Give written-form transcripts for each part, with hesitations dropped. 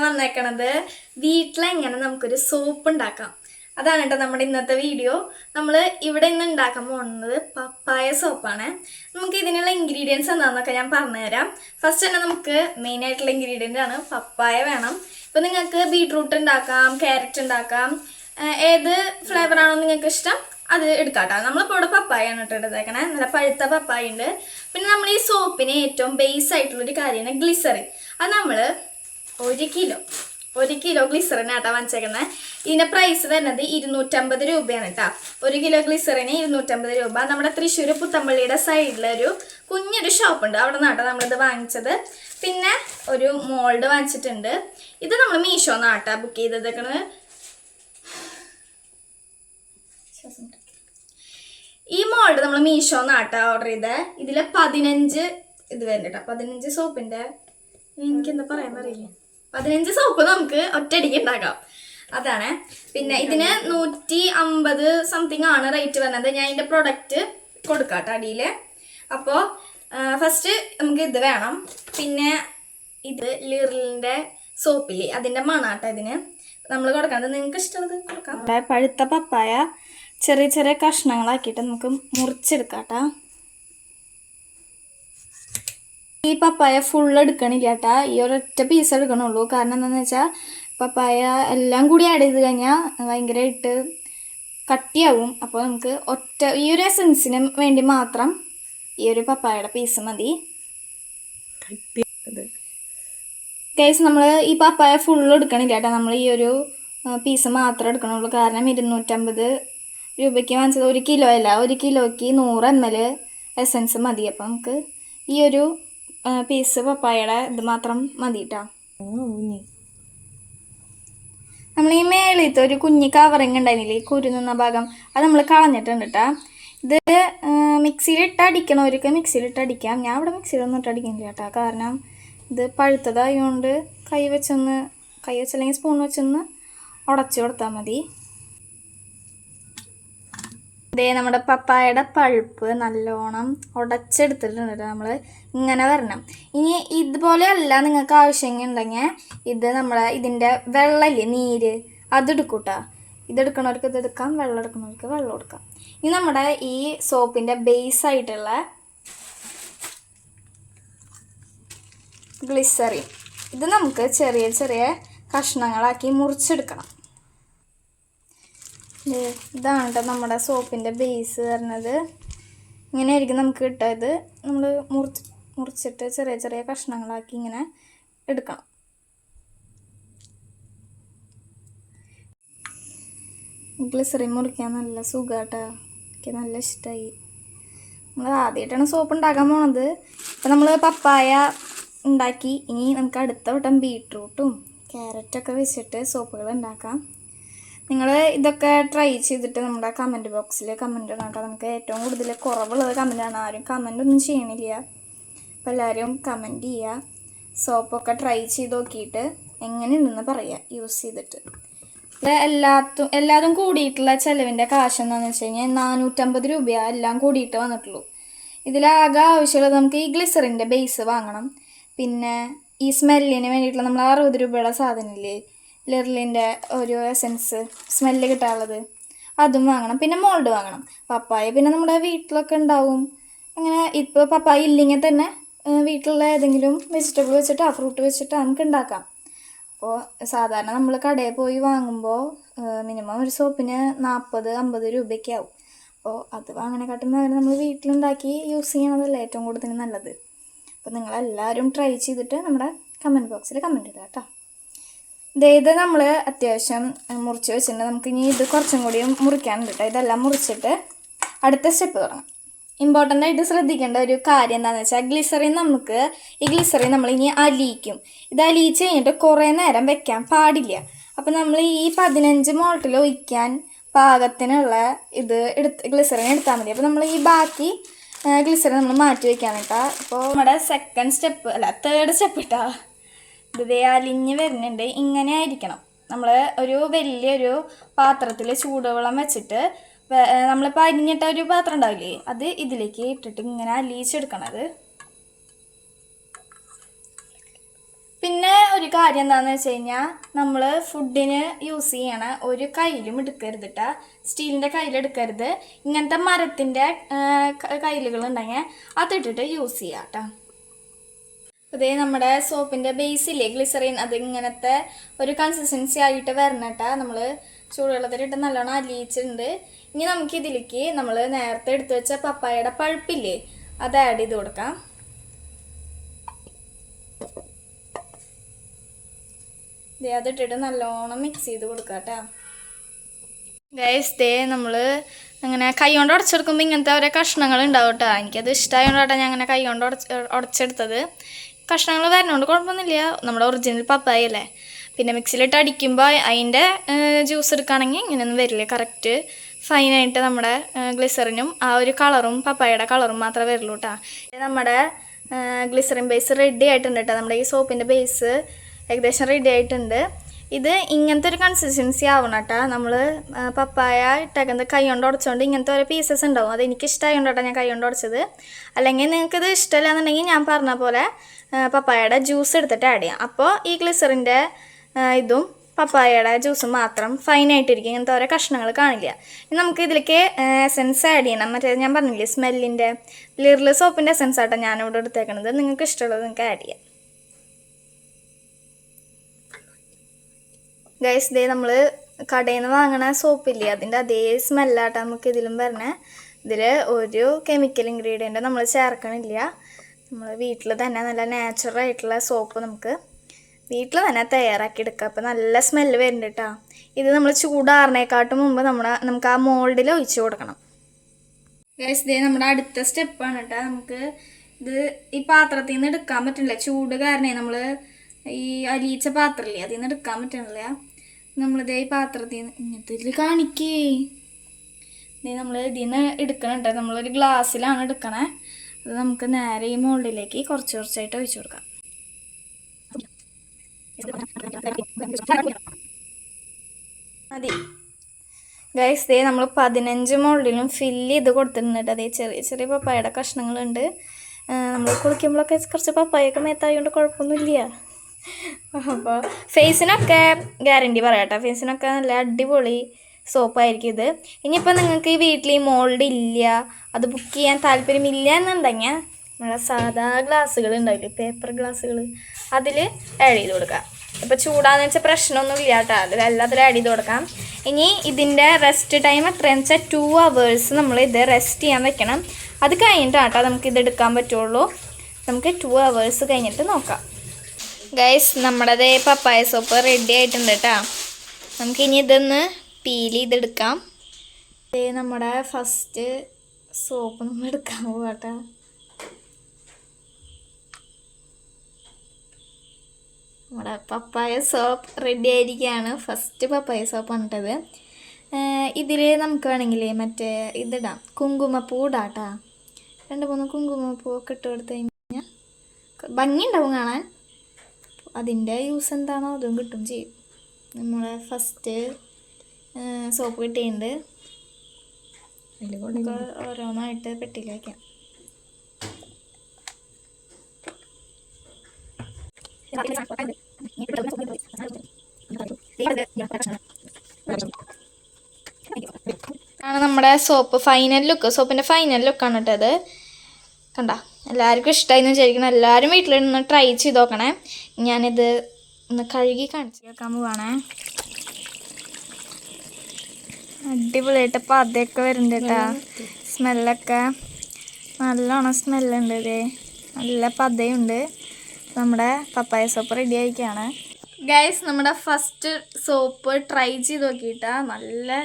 വന്നേക്കണത് വീട്ടിലെങ്ങനെ നമുക്കൊരു സോപ്പ് ഉണ്ടാക്കാം. അതാണ് കേട്ടോ നമ്മുടെ ഇന്നത്തെ വീഡിയോ. നമ്മൾ ഇവിടെ ഇന്ന് ഉണ്ടാക്കാൻ പോകുന്നത് പപ്പായ സോപ്പാണ്. നമുക്ക് ഇതിനുള്ള ഇൻഗ്രീഡിയൻസ് എന്താണെന്നൊക്കെ ഞാൻ പറഞ്ഞുതരാം. ഫസ്റ്റ് തന്നെ നമുക്ക് മെയിൻ ആയിട്ടുള്ള ഇൻഗ്രീഡിയൻ്റ് ആണ് പപ്പായ വേണം. ഇപ്പം നിങ്ങൾക്ക് ബീട്രൂട്ട് ഉണ്ടാക്കാം, ക്യാരറ്റ് ഉണ്ടാക്കാം, ഏത് ഫ്ലേവറാണോ നിങ്ങൾക്ക് ഇഷ്ടം അത് എടുക്കാട്ടോ. നമ്മളിപ്പോൾ ഇവിടെ പപ്പായാണ് കേട്ടോ എടുത്തേക്കണേ, നല്ല പഴുത്ത പപ്പായ ഉണ്ട്. പിന്നെ നമ്മൾ ഈ സോപ്പിന് ഏറ്റവും ബേസ് ആയിട്ടുള്ളൊരു കാര്യമാണ് ഗ്ലിസറിൻ. അത് നമ്മൾ ഒരു കിലോ ഗ്ലിസറിനാട്ടോ വാങ്ങിച്ചേക്കുന്നത്. ഇതിൻ്റെ പ്രൈസ് വരുന്നത് 250 രൂപയാണ് കേട്ടോ. 1 കിലോ ഗ്ലിസറിന് 250 രൂപ. നമ്മുടെ തൃശ്ശൂർ പുത്തമ്പള്ളിയുടെ സൈഡിലൊരു കുഞ്ഞൊരു ഷോപ്പുണ്ട്, അവിടെ നിന്നാട്ടോ നമ്മളിത് വാങ്ങിച്ചത്. പിന്നെ ഒരു മോൾഡ് വാങ്ങിച്ചിട്ടുണ്ട്. ഇത് നമ്മൾ മീഷോന്നാട്ടോ ബുക്ക് ചെയ്തേക്കണത്. ഈ മോൾഡ് നമ്മൾ മീഷോന്നാട്ടോ ഓർഡർ ചെയ്തത്. ഇതിൽ 15 ഇത് വരുന്നുണ്ട്. 15 സോപ്പിൻ്റെ എനിക്കെന്താ പറയാന്നറിയില്ല. 15 സോപ്പ് നമുക്ക് ഒറ്റയടിക്ക് ഉണ്ടാക്കാം, അതാണ്. പിന്നെ ഇതിന് 150 സംതിങ് ആണ് റേറ്റ് വരുന്നത്. ഞാൻ ഇതിൻ്റെ പ്രൊഡക്റ്റ് കൊടുക്കാട്ടോ അടിയിൽ. അപ്പോൾ ഫസ്റ്റ് നമുക്ക് ഇത് വേണം. പിന്നെ ഇത് ലിറിലിൻ്റെ സോപ്പില്ലേ, അതിൻ്റെ മണാട്ടോ ഇതിന് നമ്മൾ കൊടുക്കുന്നത്. നിങ്ങൾക്ക് ഇഷ്ടമുള്ളത് കൊടുക്കാം. പഴുത്ത പപ്പായ ചെറിയ ചെറിയ കഷ്ണങ്ങളാക്കിയിട്ട് നമുക്ക് മുറിച്ചെടുക്കാട്ടോ. ഈ പപ്പായ ഫുൾ എടുക്കണില്ല കേട്ടാ, ഈ ഒരൊറ്റ പീസ് എടുക്കണുള്ളൂ. കാരണം എന്താണെന്ന് വെച്ചാൽ പപ്പായ എല്ലാം കൂടി ആഡ് ചെയ്ത് കഴിഞ്ഞാൽ ഭയങ്കരമായിട്ട് കട്ടിയാവും. അപ്പോൾ നമുക്ക് ഈ ഒരു എസൻസിന് വേണ്ടി മാത്രം ഈ ഒരു പപ്പായയുടെ പീസ് മതി. ഗൈസ്, നമ്മൾ ഈ പപ്പായ ഫുൾ എടുക്കണില്ല കേട്ടോ, നമ്മൾ ഈ ഒരു പീസ് മാത്രമേ എടുക്കണുള്ളൂ. കാരണം 250 രൂപയ്ക്ക് വാങ്ങിച്ചത് 1 കിലോ അല്ല, 1 കിലോയ്ക്ക് 100 ml എസൻസ് മതി. അപ്പം നമുക്ക് ഈ ഒരു പീസ് പപ്പായയുടെ ഇത് മാത്രം മതി കേട്ടോ. നമ്മൾ ഈ മേളിലത്തെ ഒരു കുഞ്ഞി കവറിങ് ഉണ്ടായിരുന്നില്ലേ, ഈ കുരുന്ന ഭാഗം, അത് നമ്മൾ കളഞ്ഞിട്ടുണ്ട് കേട്ടോ. ഇത് മിക്സിയിലിട്ട് അടിക്കണവർക്ക് മിക്സിയിലിട്ട് അടിക്കാം. ഞാൻ ഇവിടെ മിക്സിയിലൊന്നും ഇട്ട് അടിക്കുന്നില്ല കേട്ടോ, കാരണം ഇത് പഴുത്തതായതുകൊണ്ട് കൈ വെച്ചല്ലെങ്കിൽ സ്പൂൺ വെച്ചൊന്ന് ഉടച്ചു കൊടുത്താൽ മതി. ഇതേ നമ്മുടെ പപ്പായയുടെ പഴുപ്പ് നല്ലോണം ഉടച്ചെടുത്തിട്ടുണ്ട്. നമ്മൾ ഇങ്ങനെ വരണം. ഇനി ഇതുപോലെ അല്ല നിങ്ങൾക്ക് ആവശ്യമുണ്ടെങ്കിൽ ഇത് ഇതിൻ്റെ വെള്ളമില്ലേ, നീര്, അതെടുക്കൂട്ടാ. ഇതെടുക്കണവർക്ക് ഇതെടുക്കാം, വെള്ളം എടുക്കണവർക്ക് വെള്ളം എടുക്കാം. ഇനി നമ്മുടെ ഈ സോപ്പിൻ്റെ ബേസ് ആയിട്ടുള്ള ഗ്ലിസറിൻ, ഇത് നമുക്ക് ചെറിയ ചെറിയ കഷ്ണങ്ങളാക്കി മുറിച്ചെടുക്കണം. ഇതാണ് കേട്ടോ നമ്മുടെ സോപ്പിൻ്റെ ബേസ് വരുന്നത്. ഇങ്ങനെയായിരിക്കും നമുക്ക് കിട്ടുക. ഇത് നമ്മൾ മുറിച്ചിട്ട് ചെറിയ ചെറിയ കഷ്ണങ്ങളാക്കി ഇങ്ങനെ എടുക്കണം. ഗ്ലിസറിൻ മുറിക്കാൻ നല്ല സുഖമാട്ടോ, എനിക്ക് നല്ല ഇഷ്ടമായി. നമ്മൾ ആദ്യമായിട്ടാണ് സോപ്പ് ഉണ്ടാക്കാൻ പോണത്. ഇപ്പം നമ്മൾ പപ്പായ ഉണ്ടാക്കി, ഇനി നമുക്ക് അടുത്ത വട്ടം ബീട്രൂട്ടും ക്യാരറ്റൊക്കെ വെച്ചിട്ട് സോപ്പുകൾ ഉണ്ടാക്കാം. നിങ്ങൾ ഇതൊക്കെ ട്രൈ ചെയ്തിട്ട് നമ്മുടെ കമൻറ്റ് ബോക്സിൽ കമൻറ്റ് ഇടണം കേട്ടോ. നമുക്ക് ഏറ്റവും കൂടുതൽ കുറവുള്ളത് കമൻറ്റാണ്. ആരും കമൻ്റ് ഒന്നും ചെയ്യണില്ല. അപ്പോൾ എല്ലാവരും കമൻറ്റ് ചെയ്യുക. സോപ്പൊക്കെ ട്രൈ ചെയ്ത് നോക്കിയിട്ട് എങ്ങനെയുണ്ടെന്ന് പറയുക യൂസ് ചെയ്തിട്ട്. എല്ലാതും കൂടിയിട്ടുള്ള ചിലവിൻ്റെ കാശ് എന്താണെന്ന് വെച്ച് കഴിഞ്ഞാൽ 450 രൂപയാണ് എല്ലാം കൂടിയിട്ട് വന്നിട്ടുള്ളൂ. ഇതിലാകെ ആവശ്യമുള്ളത് നമുക്ക് ഈ ഗ്ലിസറിൻ്റെ ബേസ് വാങ്ങണം. പിന്നെ ഈ സ്മെല്ലിന് വേണ്ടിയിട്ടുള്ള നമ്മൾ 60 രൂപയുടെ സാധനമില്ലേ, ലിറിലിൻ്റെ ഒരു എസൻസ് സ്മെല്ല് കിട്ടാനുള്ളത്, അതും വാങ്ങണം. പിന്നെ മോൾഡ് വാങ്ങണം. പപ്പായ പിന്നെ നമ്മുടെ വീട്ടിലൊക്കെ ഉണ്ടാവും. അങ്ങനെ ഇപ്പോൾ പപ്പായ ഇല്ലെങ്കിൽ തന്നെ വീട്ടിലുള്ള ഏതെങ്കിലും വെജിറ്റബിൾ വെച്ചിട്ട് ആ ഫ്രൂട്ട് വെച്ചിട്ട് നമുക്ക് ഉണ്ടാക്കാം. അപ്പോൾ സാധാരണ നമ്മൾ കടയിൽ പോയി വാങ്ങുമ്പോൾ മിനിമം ഒരു സോപ്പിന് 40-50 രൂപയൊക്കെ ആവും. അപ്പോൾ അത് വാങ്ങണേക്കാട്ടും നമ്മൾ വീട്ടിലുണ്ടാക്കി യൂസ് ചെയ്യണതല്ലേ ഏറ്റവും കൂടുതൽ നല്ലത്. അപ്പോൾ നിങ്ങളെല്ലാവരും ട്രൈ ചെയ്തിട്ട് നമ്മുടെ കമൻറ്റ് ബോക്സിൽ കമൻറ്റ് ഇടുക കേട്ടോ. ഇത് നമ്മൾ അത്യാവശ്യം മുറിച്ച് വെച്ചിട്ടുണ്ട്. നമുക്ക് ഇനി ഇത് കുറച്ചും കൂടി മുറിക്കാനുണ്ട് കേട്ടോ. ഇതെല്ലാം മുറിച്ചിട്ട് അടുത്ത സ്റ്റെപ്പ് തുടങ്ങാം. ഇമ്പോർട്ടൻ്റ് ആയിട്ട് ശ്രദ്ധിക്കേണ്ട ഒരു കാര്യം എന്താണെന്ന് വെച്ചാൽ ഈ ഗ്ലിസറിൻ നമ്മൾ ഇനി അലിയിക്കും. ഇത് അലിയിച്ച് കഴിഞ്ഞിട്ട് കുറേ നേരം വെക്കാൻ പാടില്ല. അപ്പോൾ നമ്മൾ ഈ 15 മോൾട്ടിൽ ഒഴിക്കാൻ പാകത്തിനുള്ള ഗ്ലിസറിൻ എടുത്താൽ മതി. അപ്പോൾ നമ്മൾ ഈ ബാക്കി ഗ്ലിസറിൻ നമ്മൾ മാറ്റി വയ്ക്കാണ് കേട്ടോ. അപ്പോൾ നമ്മുടെ തേർഡ് സ്റ്റെപ്പ് ഇട്ടാ ഇത് അലിഞ്ഞ് വരുന്നുണ്ട്. ഇങ്ങനെ ആയിരിക്കണം. നമ്മൾ ഒരു വലിയൊരു പാത്രത്തിൽ ചൂടുവെള്ളം വെച്ചിട്ട് നമ്മളിപ്പോൾ അരിഞ്ഞിട്ട ഒരു പാത്രം ഉണ്ടാവില്ലേ, അത് ഇതിലേക്ക് ഇട്ടിട്ട് ഇങ്ങനെ അലിയിച്ചെടുക്കണത്. പിന്നെ ഒരു ഒരു കാര്യം എന്താണെന്ന് വെച്ച് കഴിഞ്ഞാൽ നമ്മൾ ഫുഡിന് യൂസ് ചെയ്യണ ഒരു കയ്യിലും എടുക്കരുത് കേട്ടോ. സ്റ്റീലിൻ്റെ കയ്യിലെടുക്കരുത്. ഇങ്ങനത്തെ മരത്തിൻ്റെ കയ്യിലുകളുണ്ടെങ്കിൽ അതിട്ടിട്ട് യൂസ് ചെയ്യാം കേട്ടോ. അതേ നമ്മുടെ സോപ്പിൻ്റെ ബേസില്ലേ ഗ്ലിസറിൻ, അത് ഇങ്ങനത്തെ ഒരു കൺസിസ്റ്റൻസി ആയിട്ട് വരണം കേട്ടോ. നമ്മൾ ചൂടുവെള്ളത്തിലിട്ട് നല്ലോണം അലിയിച്ചിട്ടുണ്ട്. ഇനി നമുക്ക് ഇതിലേക്ക് നമ്മൾ നേരത്തെ എടുത്തു വെച്ച പപ്പായയുടെ പൾപ്പില്ലേ അത് ആഡ് ചെയ്ത് കൊടുക്കാം. അതിട്ടിട്ട് നല്ലോണം മിക്സ് ചെയ്ത് കൊടുക്കാം കേട്ടോ. ഗൈസ് നമ്മൾ അങ്ങനെ കൈ കൊണ്ട് ഉടച്ചെടുക്കുമ്പോൾ ഇങ്ങനത്തെ ഓരോ കഷ്ണങ്ങൾ ഉണ്ടാവും കേട്ടോ. എനിക്കത് ഇഷ്ടമായതുകൊണ്ടാണ് ഞാൻ അങ്ങനെ കൈ കൊണ്ട് ഉടച്ചെടുത്തത്. കഷ്ണങ്ങൾ വരണോണ്ട് കുഴപ്പമൊന്നുമില്ല, നമ്മുടെ ഒറിജിനൽ പപ്പായ അല്ലേ. പിന്നെ മിക്സിയിലിട്ട് അടിക്കുമ്പോൾ അതിൻ്റെ ജ്യൂസ് എടുക്കുകയാണെങ്കിൽ ഇങ്ങനെയൊന്നും വരില്ല. കറക്റ്റ് ഫൈനായിട്ട് നമ്മുടെ ഗ്ലിസറിനും ആ ഒരു കളറും പപ്പായയുടെ കളറും മാത്രമേ വരുള്ളൂ കേട്ടോ. നമ്മുടെ ഗ്ലിസറിൻ ബേസ് റെഡി ആയിട്ടുണ്ട് കേട്ടോ. നമ്മുടെ ഈ സോപ്പിൻ്റെ ബേസ് ഏകദേശം റെഡി ആയിട്ടുണ്ട്. ഇത് ഇങ്ങനത്തെ ഒരു കൺസിസ്റ്റൻസി ആവണം കേട്ടോ. നമ്മൾ പപ്പായ ഇട്ടേക്കുന്നത് കൈ കൊണ്ട് ഉടച്ചുകൊണ്ട് ഇങ്ങനത്തെ ഓരോ പീസസ് ഉണ്ടാവും. അത് എനിക്ക് ഇഷ്ടമായതുകൊണ്ട് കേട്ടോ ഞാൻ കൈ കൊണ്ട് ഉടച്ചത്. അല്ലെങ്കിൽ നിങ്ങൾക്കിത് ഇഷ്ടമല്ല എന്നുണ്ടെങ്കിൽ ഞാൻ പറഞ്ഞ പോലെ പപ്പായയുടെ ജ്യൂസ് എടുത്തിട്ട് ആഡ് ചെയ്യാം. അപ്പോൾ ഈ ഗ്ലിസറിൻ്റെ ഇതും പപ്പായയുടെ ജ്യൂസും മാത്രം ഫൈനായിട്ടിരിക്കും, ഇങ്ങനത്തെ ഓരോ കഷ്ണങ്ങൾ കാണില്ല. ഇനി നമുക്ക് ഇതിലേക്ക് എസെൻസ് ആഡ് ചെയ്യണം. മറ്റേ ഞാൻ പറഞ്ഞില്ലേ സ്മെല്ലിൻ്റെ ലിറിൽ സോപ്പിൻ്റെ എസെൻസ് ആട്ടോ ഞാനിവിടെ എടുത്തേക്കണത്. നിങ്ങൾക്ക് ഇഷ്ടമുള്ളത് നിങ്ങൾക്ക് ആഡ് ചെയ്യാം. ഗൈസ് ദേ നമ്മൾ കടയിൽ നിന്ന് വാങ്ങണ സോപ്പില്ലേ അതിൻ്റെ അതേ സ്മെല്ലാട്ടോ നമുക്ക് ഇതിലും വരണേ. ഇതിൽ ഒരു കെമിക്കൽ ഇൻഗ്രീഡിയൻറ്റ് നമ്മൾ ചേർക്കണില്ല. നമ്മൾ വീട്ടിൽ തന്നെ നല്ല നാച്ചുറൽ ആയിട്ടുള്ള സോപ്പ് നമുക്ക് വീട്ടിൽ തന്നെ തയ്യാറാക്കി എടുക്കുക. അപ്പോൾ നല്ല സ്മെല്ല് വരുന്നുണ്ട് കേട്ടോ. ഇത് നമ്മൾ ചൂടാറിനേക്കാട്ടും മുമ്പ് നമുക്ക് ആ മോൾഡിൽ ഒഴിച്ച് കൊടുക്കണം. ഗൈസ് ദേ നമ്മുടെ അടുത്ത സ്റ്റെപ്പാണ് കേട്ടോ. നമുക്ക് ഇത് ഈ പാത്രത്തിൽ നിന്ന് എടുക്കാൻ പറ്റില്ല, ചൂട് കാരണേ. നമ്മൾ ഈ അലിയിച്ച പാത്രമില്ലേ അതിൽ നിന്ന് എടുക്കാൻ പറ്റണില്ല. നമ്മളിതേ ഈ പാത്രത്തിൽ നിന്ന് ഇങ്ങനത്തെ ഇതിൽ കാണിക്കേ നമ്മൾ ഇതിൽ നിന്ന് എടുക്കണുണ്ട്. നമ്മളൊരു ഗ്ലാസ്സിലാണ് എടുക്കണേ. അത് നമുക്ക് നേരെ ഈ മോൾഡിലേക്ക് കുറച്ച് കുറച്ചായിട്ട് ഒഴിച്ചു കൊടുക്കാം. മതി ഗൈസ്. ദേ നമ്മൾ 15 മോൾഡിലും ഫില്ല് ചെയ്ത് കൊടുത്തിട്ടുണ്ട്. അതേ ചെറിയ ചെറിയ പപ്പായയുടെ കഷ്ണങ്ങളുണ്ട്. നമ്മൾ കുളിക്കുമ്പോഴൊക്കെ കുറച്ച് പപ്പായൊക്കെ മേത്തായതുകൊണ്ട് കുഴപ്പമൊന്നുമില്ല. അപ്പോൾ ഫേസിനൊക്കെ ഗ്യാരണ്ടി പറയാം കേട്ടോ. ഫേസിനൊക്കെ നല്ല അടിപൊളി സോപ്പായിരിക്കും ഇത്. ഇനിയിപ്പോൾ നിങ്ങൾക്ക് ഈ വീട്ടിൽ ഈ മോൾഡ് ഇല്ല, അത് ബുക്ക് ചെയ്യാൻ താല്പര്യമില്ല എന്നുണ്ടെങ്കിൽ നമ്മുടെ സാധാ ഗ്ലാസ്സുകൾ ഉണ്ടാവില്ലേ, പേപ്പർ ഗ്ലാസ്സുകൾ, അതിൽ ആഡ് ചെയ്ത് കൊടുക്കാം. ഇപ്പോൾ ചൂടാന്ന് വെച്ചാൽ പ്രശ്നമൊന്നും ഇല്ല കേട്ടോ. അതിലെല്ലാത്തിലും ആഡ് ചെയ്ത് കൊടുക്കാം. ഇനി ഇതിൻ്റെ റെസ്റ്റ് ടൈം എത്രയാണെന്ന് വെച്ചാൽ 2 hours നമ്മൾ ഇത് റെസ്റ്റ് ചെയ്യാൻ വെക്കണം. അത് കഴിഞ്ഞിട്ടാണ് കേട്ടോ നമുക്കിത് എടുക്കാൻ പറ്റുള്ളൂ. നമുക്ക് 2 hours കഴിഞ്ഞിട്ട് നോക്കാം. ഗൈസ് നമ്മുടെ പപ്പായ സോപ്പ് റെഡി ആയിട്ടുണ്ട് കേട്ടോ. നമുക്കിനി ഇതൊന്ന് പീൽ ചെയ്തെടുക്കാം. നമ്മുടെ ഫസ്റ്റ് സോപ്പ് നമ്മൾ എടുക്കാൻ പോകാട്ടോ. നമ്മുടെ പപ്പായ സോപ്പ് റെഡി ആയിരിക്കുകയാണ്. ഫസ്റ്റ് പപ്പായ സോപ്പാണ് ഇട്ടത്. ഇതിൽ നമുക്ക് വേണമെങ്കിൽ മറ്റേ ഇതിടാം, കുങ്കുമപ്പൂ ഇടാം കേട്ടോ. 2-3 കുങ്കുമപ്പൂവൊക്കെ ഇട്ട് കൊടുത്തു കഴിഞ്ഞാൽ ഭംഗി ഉണ്ടാവും കാണാൻ. അതിൻ്റെ യൂസ് എന്താണോ അതും കിട്ടും ചെയ്യും. നമ്മൾ ഫസ്റ്റ് സോപ്പ് കിട്ടിയിട്ടുണ്ട്. ഓരോന്നായിട്ട് പെട്ടിയിൽ വയ്ക്കാം. ആണ് നമ്മുടെ സോപ്പ് ഫൈനൽ ലുക്ക്. സോപ്പിൻ്റെ ഫൈനൽ ലുക്കാണ് കേട്ടത്. കണ്ട എല്ലാവർക്കും ഇഷ്ടമായിരുന്നു വിചാരിക്കണം. എല്ലാവരും വീട്ടിലിരുന്ന് ട്രൈ ചെയ്ത് നോക്കണേ. ഞാനിത് ഒന്ന് കഴുകി കാണിച്ച് കേൾക്കാൻ പോവാണേ. അടിപൊളിയായിട്ട് പതയൊക്കെ വരുന്നുണ്ട് കേട്ടോ. സ്മെല്ലൊക്കെ നല്ലോണം സ്മെല്ലുണ്ട്. ഇതേ നല്ല പതയുണ്ട്. നമ്മുടെ പപ്പായ സോപ്പ് റെഡി ആയിരിക്കുകയാണ്. ഗൈസ് നമ്മുടെ ഫസ്റ്റ് സോപ്പ് ട്രൈ ചെയ്ത് നോക്കിയിട്ടാ നല്ല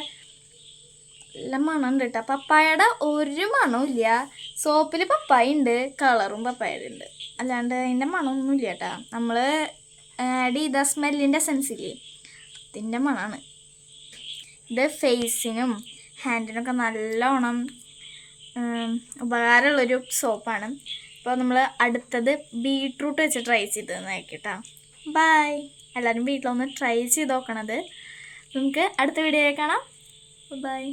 മണമുണ്ട് കേട്ടോ. പപ്പായയുടെ ഒരു മണവും ഇല്ല. സോപ്പിൽ പപ്പായ ഉണ്ട്, കളറും പപ്പായയുടെ ഉണ്ട്, അല്ലാണ്ട് അതിൻ്റെ മണമൊന്നും ഇല്ല കേട്ടോ. നമ്മൾ ആഡ് ചെയ്ത സ്മെല്ലിൻ്റെ സെൻസില്ലേ അതിൻ്റെ മണമാണ്. ഇത് ഫേസിനും ഹാൻഡിനൊക്കെ നല്ലോണം ഉപകാരമുള്ളൊരു സോപ്പാണ്. അപ്പോൾ നമ്മൾ അടുത്തത് ബീട്രൂട്ട് വെച്ച് ട്രൈ ചെയ്ത് നോക്കിട്ടോ. ബൈ. എല്ലാവരും വീട്ടിലൊന്ന് ട്രൈ ചെയ്ത് നോക്കണത്. നമുക്ക് അടുത്ത വീഡിയോയിൽ കാണാം. ബൈ.